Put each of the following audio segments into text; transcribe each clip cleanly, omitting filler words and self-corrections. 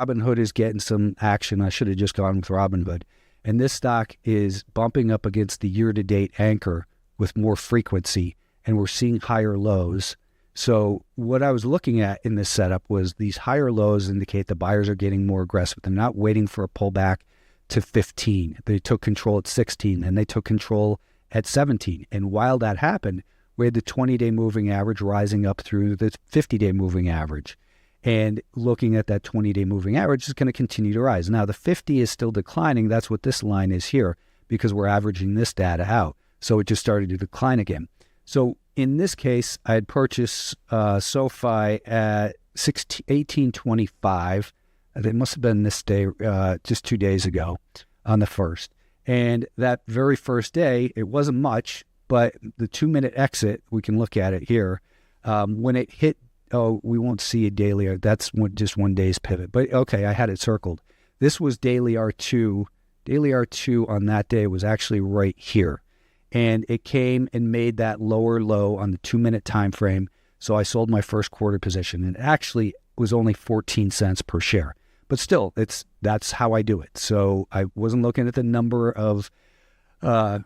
Robinhood is getting some action. I should have just gone with Robinhood. And this stock is bumping up against the year-to-date anchor with more frequency, and we're seeing higher lows. So what I was looking at in this setup was these higher lows indicate the buyers are getting more aggressive. They're not waiting for a pullback to 15. They took control at 16, and they took control at 17. And while that happened, we had the 20-day moving average rising up through the 50-day moving average. And looking at that 20-day moving average is going to continue to rise. Now, the 50 is still declining. That's what this line is here, because we're averaging this data out. So it just started to decline again. So in this case, I had purchased SoFi at 18.25. It must have been this day, just 2 days ago on the 1st. And that very first day, it wasn't much, but the 2-minute exit, we can look at it here. When it hit, we won't see a daily, that's just 1 day's pivot. But okay, I had it circled. This was daily R2. Daily R2 on that day was actually right here. And it came and made that lower low on the 2-minute time frame. So I sold my first quarter position, and it actually was only 14 cents per share. But still, that's how I do it. So I wasn't looking at the number of, how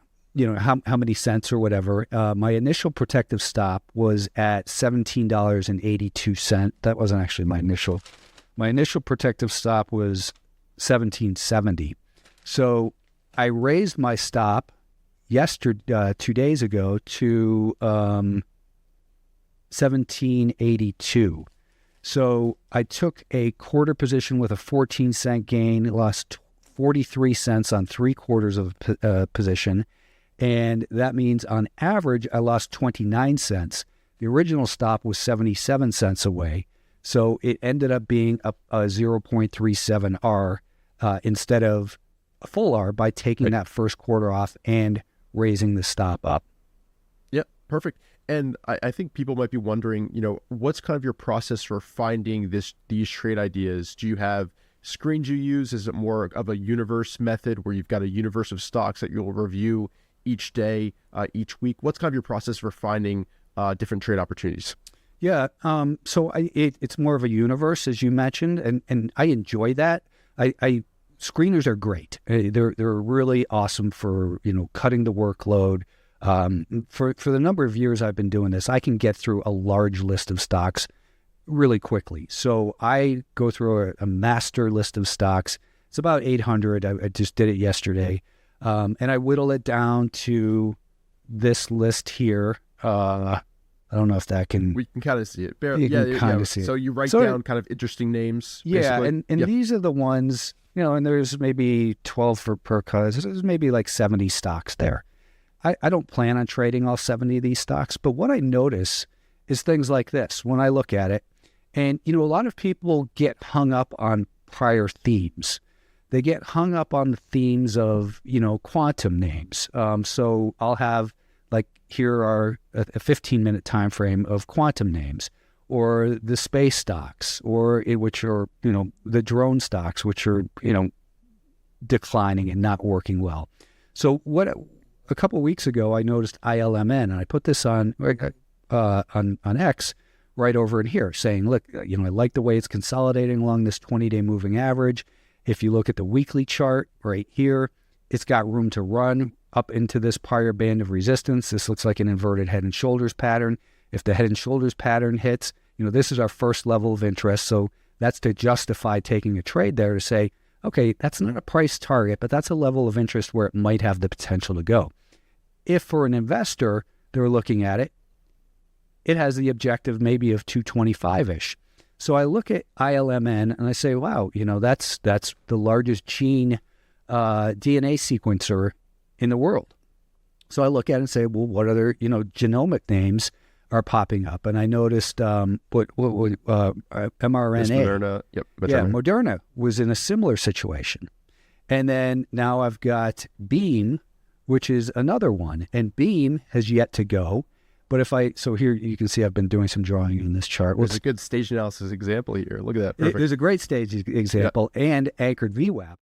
many cents or whatever. My initial protective stop was at $17.82. That wasn't actually my initial. My initial protective stop was $17.70. So I raised my stop yesterday, 2 days ago, to $17.82. So I took a quarter position with a 14-cent gain, lost 43 cents on 3/4 of a position, and that means on average I lost 29 cents. The original stop was 77 cents away, so it ended up being a 0.37 R instead of a full R by taking that first quarter off and raising the stop up. Yep, perfect. And I think people might be wondering, what's kind of your process for finding these trade ideas? Do you have screens you use? Is it more of a universe method where you've got a universe of stocks that you'll review each day, each week? What's kind of your process for finding different trade opportunities? Yeah, so it's more of a universe, as you mentioned, and I enjoy that. Screeners are great. They're really awesome for cutting the workload. For the number of years I've been doing this, I can get through a large list of stocks really quickly. So I go through a master list of stocks. It's about 800. I just did it yesterday. And I whittle it down to this list here. I don't know if that can... We can kind of see it. See it. So you write down kind of interesting names. Yeah, basically. and these are the ones, and there's maybe 12 per cause. There's maybe like 70 stocks there. I don't plan on trading all 70 of these stocks, but what I notice is things like this when I look at it. And, a lot of people get hung up on prior themes. They get hung up on the themes of, quantum names. So I'll have, like, here are a 15-minute time frame of quantum names, or the space stocks, which are, the drone stocks, which are, declining and not working well. So a couple of weeks ago, I noticed ILMN, and I put this on X right over in here, saying, look, I like the way it's consolidating along this 20-day moving average. If you look at the weekly chart right here, it's got room to run up into this prior band of resistance. This looks like an inverted head and shoulders pattern. If the head and shoulders pattern hits, this is our first level of interest. So that's to justify taking a trade there, to say, okay, that's not a price target, but that's a level of interest where it might have the potential to go. If for an investor, they're looking at it, it has the objective maybe of 225-ish. So I look at ILMN and I say, wow, that's the largest gene DNA sequencer in the world. So I look at it and say, well, what other, genomic names are popping up? And I noticed mRNA. Moderna. Yep. Moderna. Yeah, Moderna was in a similar situation. And then now I've got Beam, which is another one. And Beam has yet to go. But so here you can see I've been doing some drawing in this chart. There's a good stage analysis example here. Look at that. Perfect. There's a great stage example and anchored VWAP.